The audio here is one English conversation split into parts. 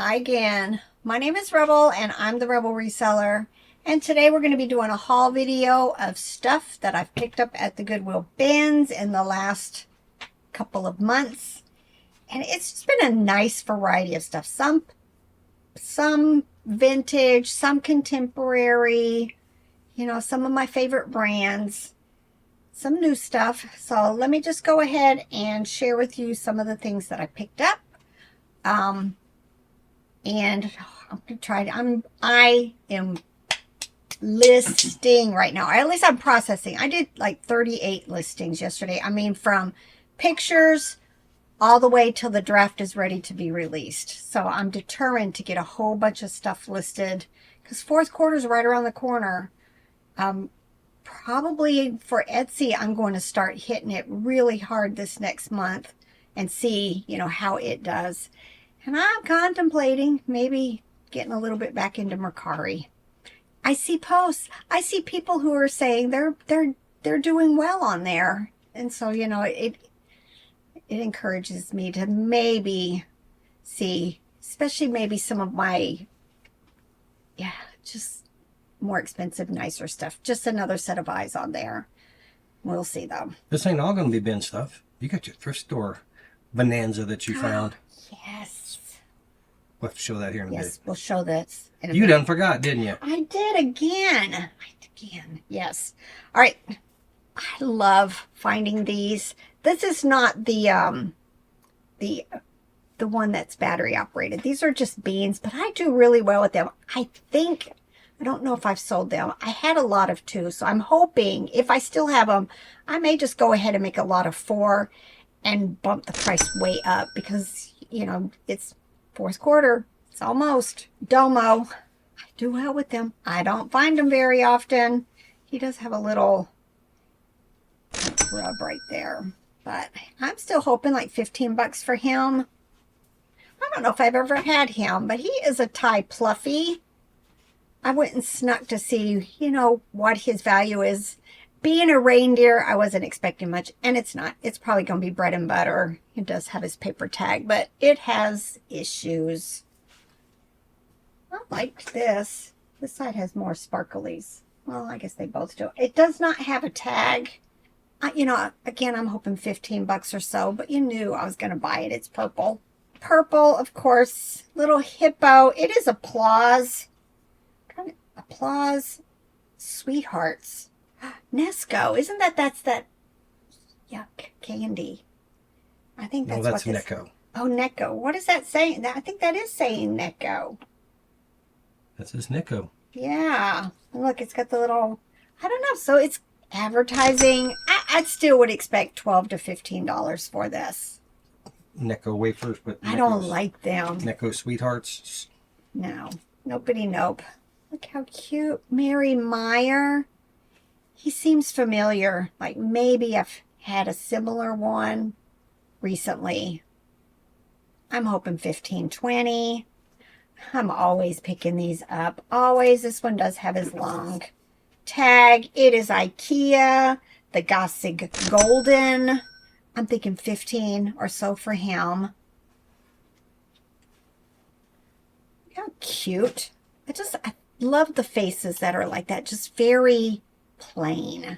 Hi again. My name is Rebel and I'm the Rebel Reseller. And today we're going to be doing a haul video of stuff that I've picked up at the Goodwill bins in the last couple of months. And it's just been a nice variety of stuff. Some vintage, some contemporary, some of my favorite brands, some new stuff. So let me just go ahead and share with you some of the things that I picked up. And I'm gonna try to, I am listing right now, or at least I'm processing. I did like 38 listings yesterday. I mean, from pictures all the way till the draft is ready to be released. So I'm determined to get a whole bunch of stuff listed because fourth quarter is right around the corner. Probably for Etsy, I'm going to start hitting it really hard this next month and see, how it does. And I'm contemplating maybe getting a little bit back into Mercari. I see posts. I see people who are saying they're doing well on there. And so, it encourages me to maybe see, especially maybe some of my, just more expensive, nicer stuff. Just another set of eyes on there. We'll see though. This ain't all going to be bin stuff. You got your thrift store bonanza that you found. Yes. We'll have to show that here in a bit. Yes, we'll show this in a You minute. done forgot, didn't you? I did again. Yes. All right. I love finding these. This is not the one that's battery operated. These are just beans, but I do really well with them. I don't know if I've sold them. I had a lot of 2, so I'm hoping if I still have them, I may just go ahead and make a lot of 4 and bump the price way up because, it's fourth quarter. It's almost Domo. I do well with them. I don't find them very often. He does have a little rub right there, but I'm still hoping like 15 bucks for him. I don't know if I've ever had him, but he is a Thai Pluffy. I went and snuck to see, what his value is. Being a reindeer, I wasn't expecting much, and it's not. It's probably going to be bread and butter. It does have his paper tag, but it has issues. I like this. This side has more sparklies. Well, I guess they both do. It does not have a tag. Again, I'm hoping 15 bucks or so, but you knew I was going to buy it. It's purple. Purple, of course. Little hippo. It is Applause. Kind of Applause Sweethearts. Nesco. Isn't that's that yuck candy? I think that's that's what this... Necco. Oh, Necco. What is that saying? I think that is saying Necco. That says Necco. Yeah. Look, it's got the little... I don't know. So it's advertising. I still would expect $12 to $15 for this. Necco wafers, but I don't like them. Necco sweethearts. No. Nobody nope. Look how cute. Mary Meyer. He seems familiar. Like maybe I've had a similar one recently. I'm hoping 15, 20. I'm always picking these up. Always. This one does have his long tag. It is IKEA. The Gossig Golden. I'm thinking 15 or so for him. How cute. I love the faces that are like that. Just very plain.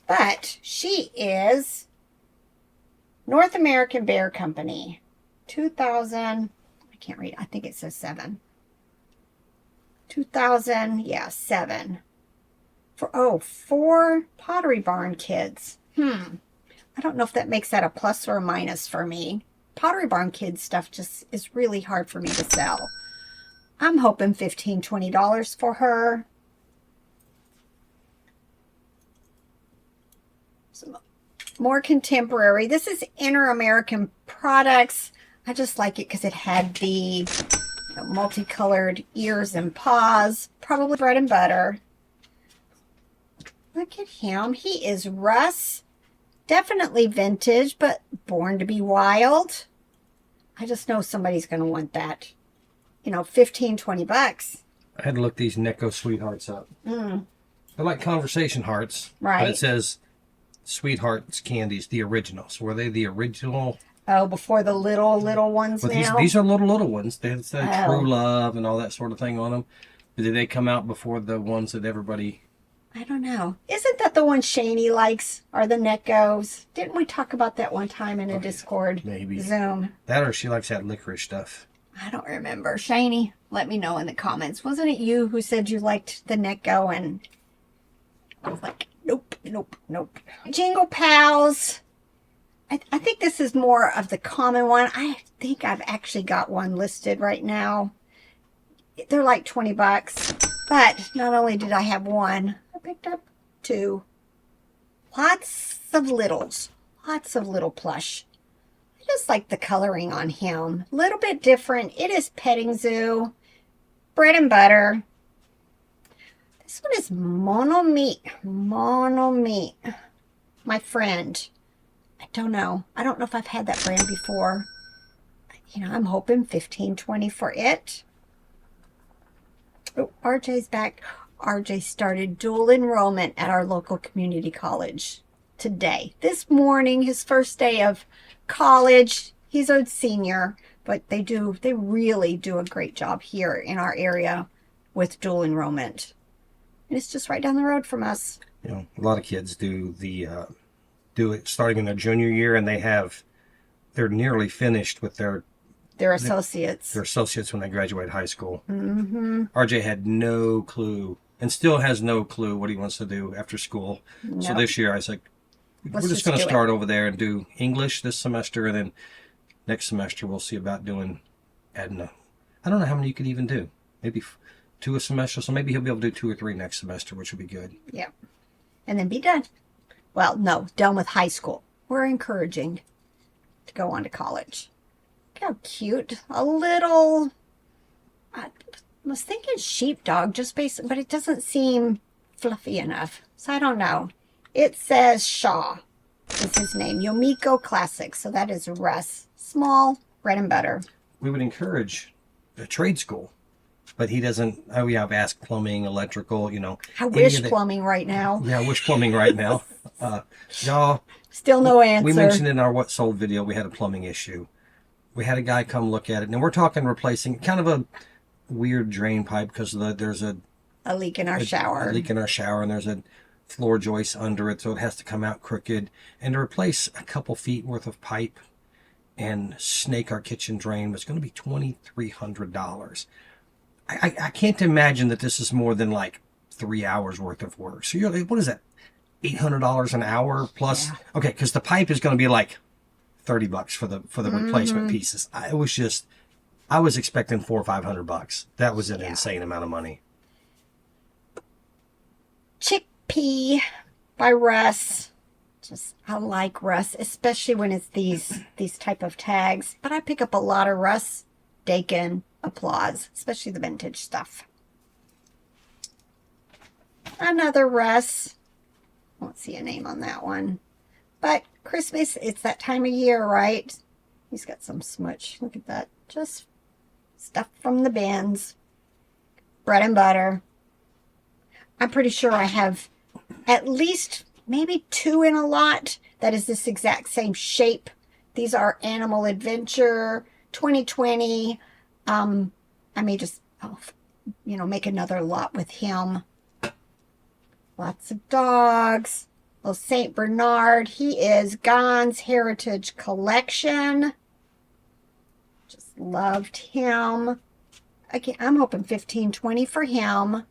But she is North American Bear Company. 2000. I can't read. I think it says 7. 2000. Yeah, 7. For Pottery Barn kids. I don't know if that makes that a plus or a minus for me. Pottery Barn kids stuff just is really hard for me to sell. I'm hoping $15, $20 for her. Some more contemporary. This is Inter-American Products. I just like it because it had the multicolored ears and paws. Probably bread and butter. Look at him. He is Russ. Definitely vintage, but born to be wild. I just know somebody's going to want that. 15, 20 bucks. I had to look these Necco sweethearts up. They're like conversation hearts. Right. But it says Sweethearts Candies, the original. So were they the original Oh, before the little ones But now? these are little ones. They say Oh, True Love and all that sort of thing on them. Did they come out before the ones that everybody? I don't know. Isn't that the one Shani likes? Are the Neckos? Didn't we talk about that one time in a Discord Maybe Zoom? that, or she likes that licorice stuff. I don't remember. Shani, let me know in the comments. Wasn't it you who said you liked the Necco? And I was like, nope, nope, nope. Jingle Pals. I think this is more of the common one. I think I've actually got one listed right now. They're like 20 bucks. But not only did I have one, I picked up two. Lots of littles. Lots of little plush. I just like the coloring on him. A little bit different. It is petting zoo. Bread and butter. This one is Mono Meat. Mono Meat. My friend. I don't know. I don't know if I've had that brand before. You know, I'm hoping 15-20 for it. Oh, RJ's back. RJ started dual enrollment at our local community college today. This morning, his first day of college. He's a senior, but they really do a great job here in our area with dual enrollment. And it's just right down the road from us. You know, a lot of kids do it starting in their junior year, and they're nearly finished with their associates. Their associates when they graduate high school. Mm-hmm. RJ had no clue, and still has no clue what he wants to do after school. Nope. So this year I was like, we're just going to start over there and do English this semester, and then next semester we'll see about doing Edna. I don't know how many you could even do. Maybe 2 a semester, so maybe he'll be able to do 2 or 3 next semester, which would be good. Yeah. And then be done. Well, no, done with high school. We're encouraging to go on to college. Look how cute. A little, I was thinking sheepdog, just based, but it doesn't seem fluffy enough. So I don't know. It says Shaw is his name. Yomiko Classic. So that is Russ. Small, bread and butter. We would encourage a trade school, but he doesn't. I've asked plumbing, electrical, I wish plumbing right now. Yeah, I wish plumbing right now. Y'all. Still no answer. We mentioned in our What Sold video we had a plumbing issue. We had a guy come look at it. Now we're talking replacing kind of a weird drain pipe because there's a leak in our shower. A leak in our shower, and there's a floor joist under it, so it has to come out crooked. And to replace a couple feet worth of pipe and snake our kitchen drain was going to be $2,300. I can't imagine that this is more than like 3 hours worth of work. So you're like, what is that? $800 an hour plus? Yeah. Okay, because the pipe is going to be like $30 for the replacement pieces. I was expecting $400 or $500. That was an insane amount of money. Chickpea by Russ. I like Russ, especially when it's these type of tags. But I pick up a lot of Russ, Dakin, Applause, especially the vintage stuff. Another Russ. Won't see a name on that one. But Christmas, it's that time of year, right? He's got some smudge. Look at that. Just stuff from the bins. Bread and butter. I'm pretty sure I have at least maybe 2 in a lot that is this exact same shape. These are Animal Adventure 2020. I may just, make another lot with him. Lots of dogs. Little St. Bernard. He is Gon's Heritage Collection. Just loved him. Again, I'm hoping 15-20 for him.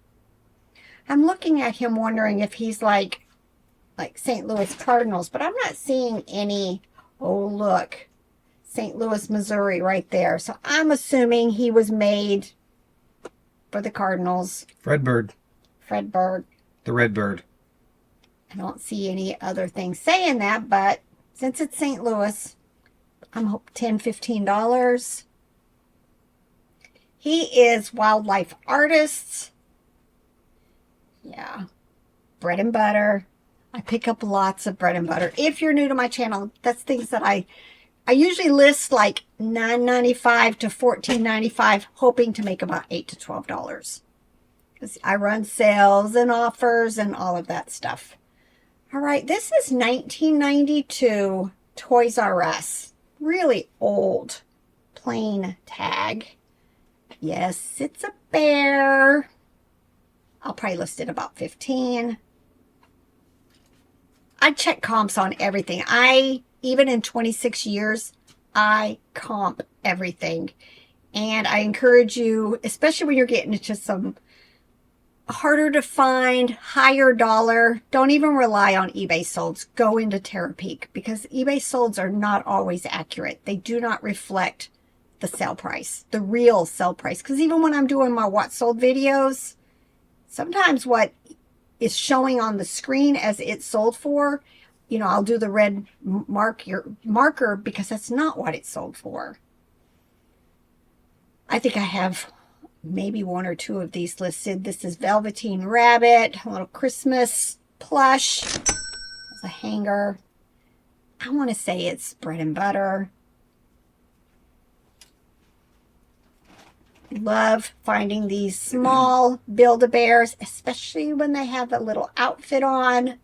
I'm looking at him wondering if he's like St. Louis Cardinals, but I'm not seeing any. Oh, look. St. Louis, Missouri right there. So I'm assuming he was made for the Cardinals. Fredbird. The Redbird. I don't see any other things saying that, but since it's St. Louis, I'm hoping $10, $15. He is Wildlife Artists. Yeah. Bread and butter. I pick up lots of bread and butter. If you're new to my channel, that's things that I usually list like $9.95 to $14.95, hoping to make about $8 to $12. Because I run sales and offers and all of that stuff. All right, this is 1992 Toys R Us. really old plain tag. Yes, it's a bear. I'll probably list it about 15. I check comps on everything. Even in 26 years, I comp everything. And I encourage you, especially when you're getting into some harder to find, higher dollar, don't even rely on eBay solds. Go into Terapeak, because eBay solds are not always accurate. They do not reflect the sale price, the real sale price. Because even when I'm doing my what sold videos, sometimes what is showing on the screen as it sold for, I'll do the red marker because that's not what it sold for. I think I have maybe one or two of these listed. This is Velveteen Rabbit, a little Christmas plush. There's a hanger. I want to say it's bread and butter. Love finding these small Build-A-Bears, especially when they have a little outfit on.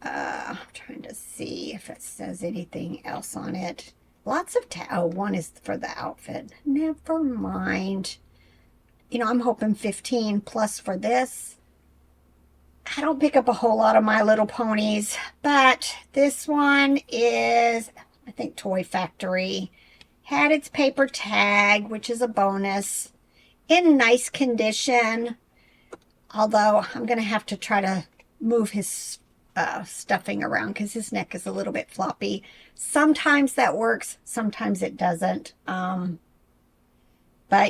I'm trying to see if it says anything else on it. Lots of one is for the outfit. Never mind. I'm hoping 15 plus for this. I don't pick up a whole lot of My Little Ponies, but this one is, I think, Toy Factory. Had its paper tag, which is a bonus. In nice condition. Although I'm going to have to try to move his stuffing around because his neck is a little bit floppy. Sometimes that works, sometimes it doesn't. But,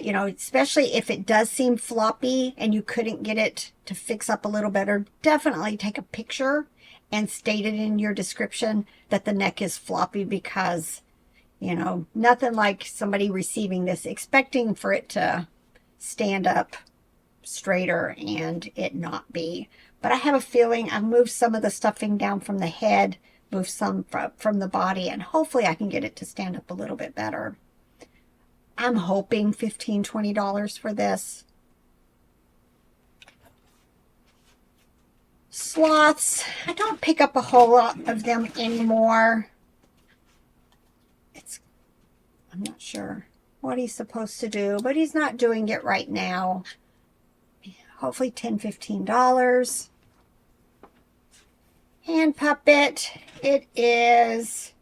especially if it does seem floppy and you couldn't get it to fix up a little better, definitely take a picture and state it in your description that the neck is floppy, because, nothing like somebody receiving this expecting for it to stand up straighter and it not be. But I have a feeling I've moved some of the stuffing down from the head, moved some from the body, and hopefully I can get it to stand up a little bit better. I'm hoping $15, $20 for this. Sloths, I don't pick up a whole lot of them anymore. I'm not sure what he's supposed to do, but he's not doing it right now. Hopefully $10, $15. Hand puppet, it is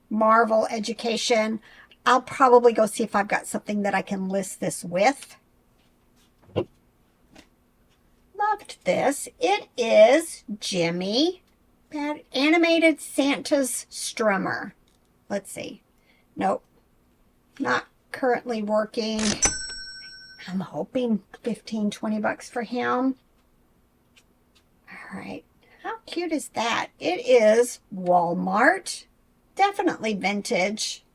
Marvel Education. I'll probably go see if I've got something that I can list this with. Loved this. It is Jimmy, animated Santa's Strummer. Let's see. Nope. Not currently working. I'm hoping 15, 20 bucks for him. All right. How cute is that? It is Walmart. Definitely vintage.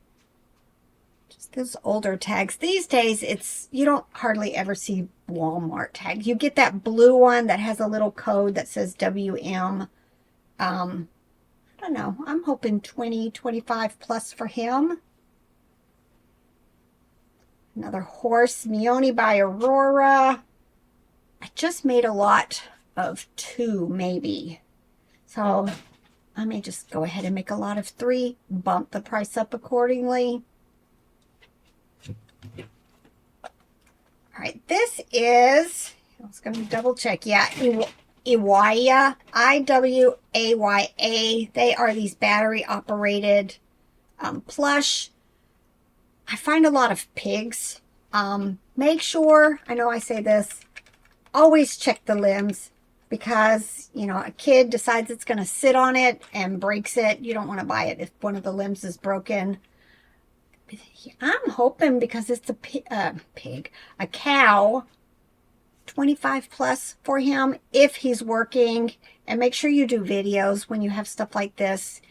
Just those older tags. These days, you don't hardly ever see Walmart tags. You get that blue one that has a little code that says WM. I don't know. I'm hoping 20, 25 plus for him. Another horse, Meoni by Aurora. I just made a lot of 2, maybe. So I may just go ahead and make a lot of 3, bump the price up accordingly. All right, this is, I was going to double check. Yeah, Iwaya, Iwaya. They are these battery operated plush. I find a lot of pigs. Make sure, I know I say this, always check the limbs, because, a kid decides it's going to sit on it and breaks it. You don't want to buy it if one of the limbs is broken. I'm hoping, because it's a cow, 25 plus for him if he's working. And make sure you do videos when you have stuff like this.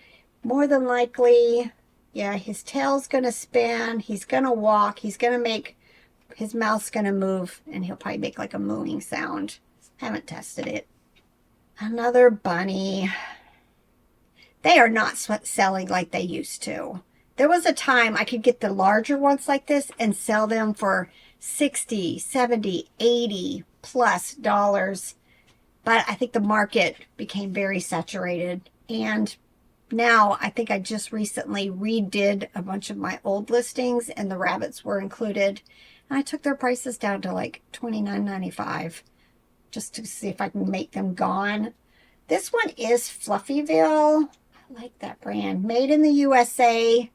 More than likely, yeah, his tail's going to spin. He's going to walk. He's going to make, his mouth's going to move, and he'll probably make like a mooing sound. Haven't tested it. Another bunny. They are not selling like they used to. There was a time I could get the larger ones like this and sell them for 60, 70, 80 plus dollars. But I think the market became very saturated, and now I think I just recently redid a bunch of my old listings and the rabbits were included. And I took their prices down to like $29.95 just to see if I can make them gone. This one is Fluffyville. I like that brand. Made in the USA,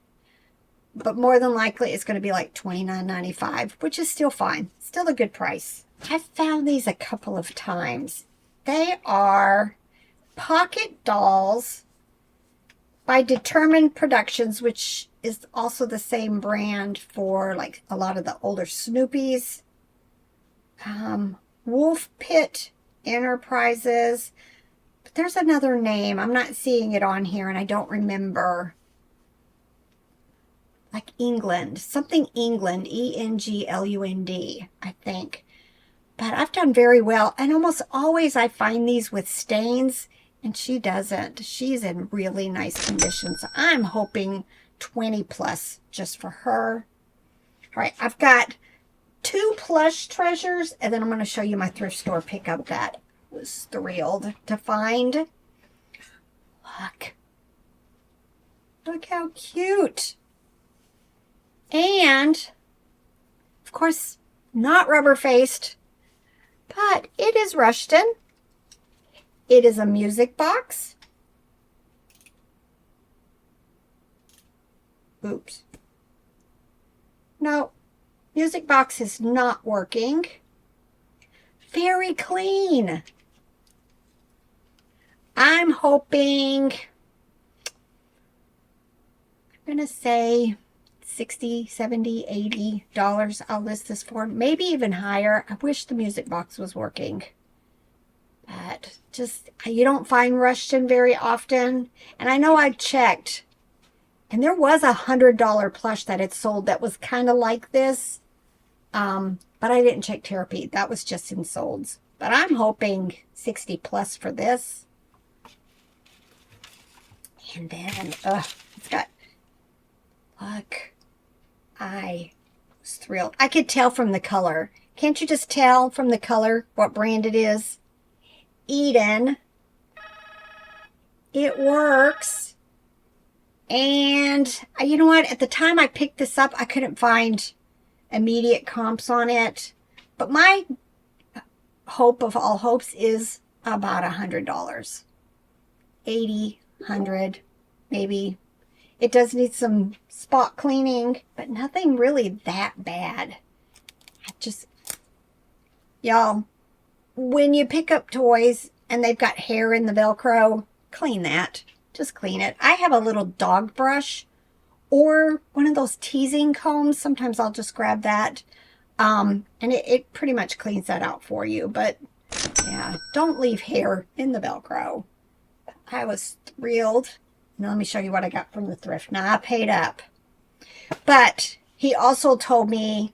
but more than likely it's going to be like $29.95, which is still fine. Still a good price. I've found these a couple of times. They are pocket dolls by Determined Productions, which is also the same brand for like a lot of the older Snoopies. Wolf Pit Enterprises. But there's another name. I'm not seeing it on here and I don't remember. Like England. Something England. ENGLUND, I think. But I've done very well. And almost always I find these with stains. And she doesn't. She's in really nice condition. So I'm hoping 20 plus just for her. All right. I've got 2 plush treasures. And then I'm going to show you my thrift store pickup that I was thrilled to find. Look how cute. And, of course, not rubber-faced. But it is Rushton. It is a music box. Oops. No, music box is not working. Very clean. I'm hoping, I'm going to say $60, $70, $80 I'll list this for. Maybe even higher. I wish the music box was working. But just, you don't find Rushton very often. And I know I checked. And there was a $100 plush that had sold that was kind of like this. But I didn't check therapy. That was just in solds. But I'm hoping 60 plus for this. And then, it's got, look, I was thrilled. I could tell from the color. Can't you just tell from the color what brand it is? Eden. It works. And you know what? At the time I picked this up, I couldn't find immediate comps on it. But my hope of all hopes is about $100. 80, 100, maybe. It does need some spot cleaning, but nothing really that bad. Y'all, when you pick up toys and they've got hair in the Velcro, clean that. Just clean it. I have a little dog brush or one of those teasing combs. Sometimes I'll just grab that. And it pretty much cleans that out for you. But yeah, don't leave hair in the Velcro. I was thrilled. Now let me show you what I got from the thrift. Now I paid up. But he also told me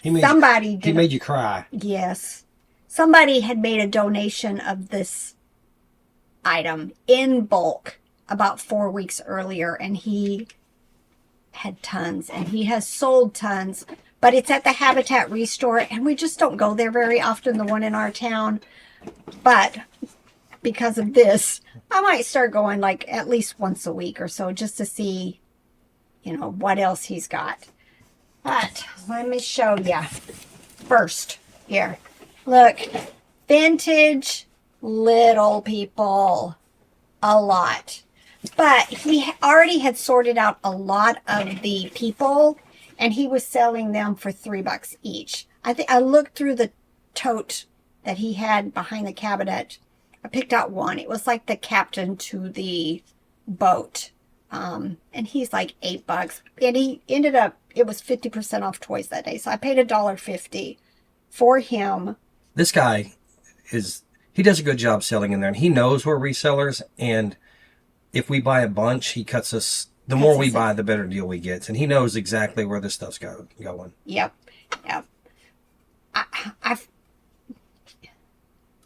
he made you cry. Yes. Somebody had made a donation of this item in bulk about 4 weeks earlier, and he had tons, and he has sold tons, but it's at the Habitat Restore, and we just don't go there very often, the one in our town. But because of this, I might start going like at least once a week or so just to see, what else he's got. But let me show you. First, here. Look, vintage Little People. A lot. But he already had sorted out a lot of the people, and he was selling them for $3 each. I think I looked through the tote that he had behind the cabinet. I picked out one. It was like the captain to the boat. And he's like $8. And he ended up, it was 50% off toys that day. So I paid $1.50 for him. This guy he does a good job selling in there, and he knows we're resellers. And if we buy a bunch, he cuts us, the more we buy, the better deal we get. And he knows exactly where this stuff's going. Yep.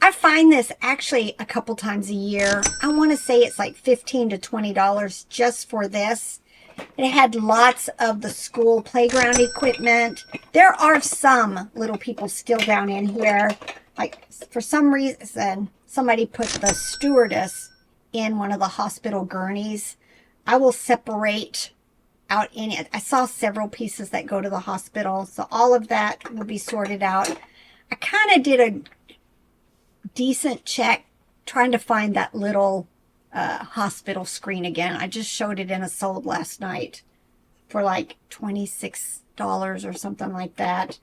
I find this actually a couple times a year. I want to say it's like $15 to $20 just for this. It had lots of the school playground equipment. There are some Little People still down in here. Like, for some reason, somebody put the stewardess in one of the hospital gurneys. I will separate out any. I saw several pieces that go to the hospital, so all of that will be sorted out. I kind of did a decent check trying to find that little hospital screen again. I just showed it in a sold last night for like $26 or something like that.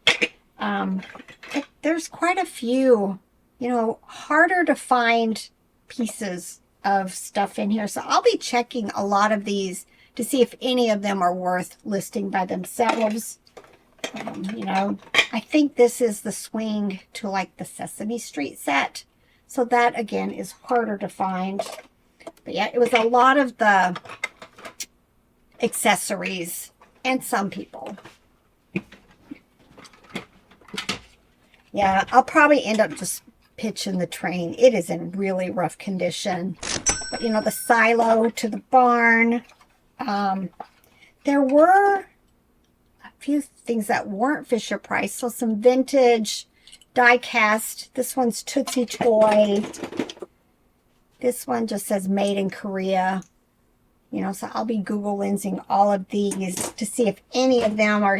There's quite a few, harder to find pieces of stuff in here. So I'll be checking a lot of these to see if any of them are worth listing by themselves. I think this is the swing to like the Sesame Street set. So that again is harder to find. But yeah, it was a lot of the accessories and some people. Yeah, I'll probably end up just pitching the train. It is in really rough condition. But the silo to the barn. There were a few things that weren't Fisher Price. So some vintage die cast. This one's Tootsie Toy. This one just says made in Korea. So I'll be Google lensing all of these to see if any of them are,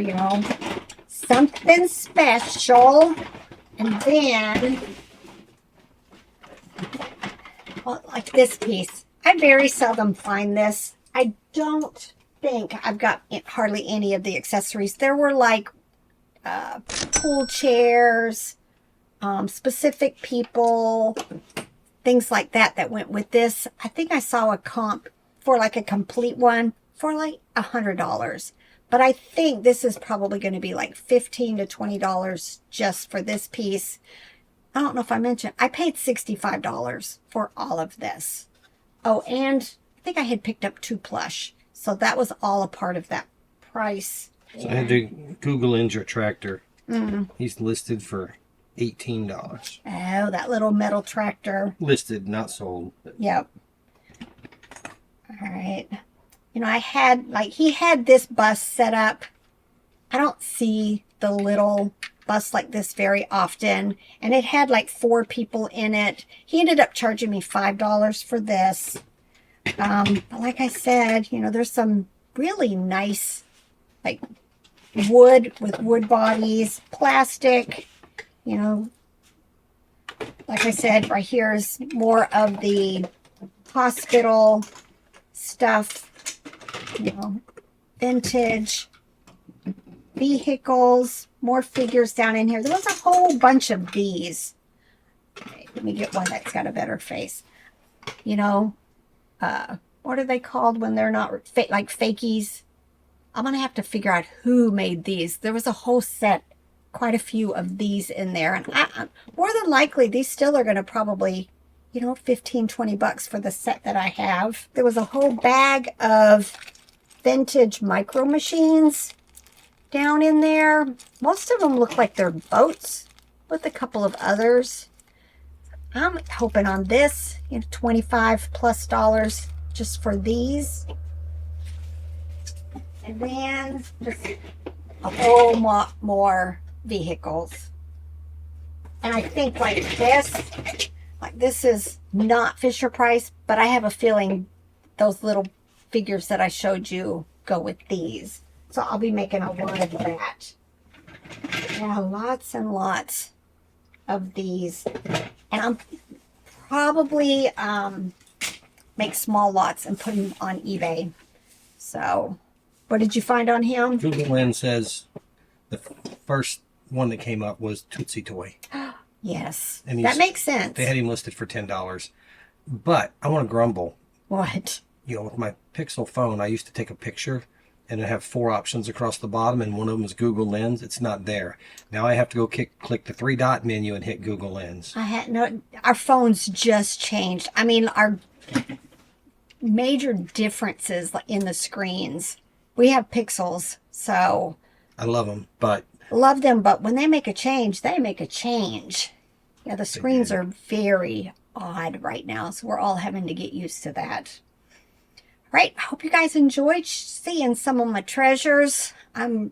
something special. And then, well, like this piece. I very seldom find this. I don't think I've got hardly any of the accessories. There were like pool chairs, specific people, things like that went with this. I think I saw a comp for like a complete one for like $100. But I think this is probably going to be like $15 to $20 just for this piece. I don't know if I mentioned, I paid $65 for all of this. Oh, and I think I had picked up 2 plush. So that was all a part of that price. So I had to Google Injure Tractor. He's listed for $18. Oh, that little metal tractor. Listed, not sold. Yep. All right. I had, he had this bus set up. I don't see the little bus like this very often. And it had like 4 people in it. He ended up charging me $5 for this. But like I said, there's some really nice, like, wood with wood bodies, plastic, like I said, right here is more of the hospital stuff, vintage vehicles, more figures down in here. There was a whole bunch of these. Okay, let me get one that's got a better face. What are they called when they're not like fakies? I'm going to have to figure out who made these. There was a whole set, quite a few of these in there. And more than likely, these still are going to probably, $15-20 for the set that I have. There was a whole bag of vintage micro machines down in there. Most of them look like they're boats with a couple of others. I'm hoping on this, $25+ just for these. And then just a whole lot more vehicles. And I think like this is not Fisher Price, but I have a feeling those little figures that I showed you go with these. So I'll be making a lot of that. Yeah, lots and lots of these. And I'm probably make small lots and put them on eBay. So what did you find on him? Google Lens says the first one that came up was Tootsie Toy. Yes, And that makes sense. They had him listed for $10. But I want to grumble. What? With my Pixel phone, I used to take a picture and it have 4 options across the bottom, and one of them is Google Lens. It's not there. Now I have to go click the 3-dot menu and hit Google Lens. Our phones just changed. I mean, our major differences in the screens. We have Pixels, so I love them, but when they make a change, they make a change. Yeah, the screens are very odd right now, so we're all having to get used to that. All right, I hope you guys enjoyed seeing some of my treasures. I'm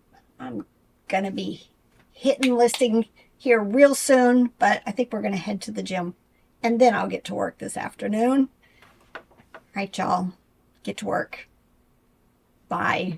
gonna be hitting listing here real soon, but I think we're gonna head to the gym, and then I'll get to work this afternoon. right, y'all. Get to work. Bye.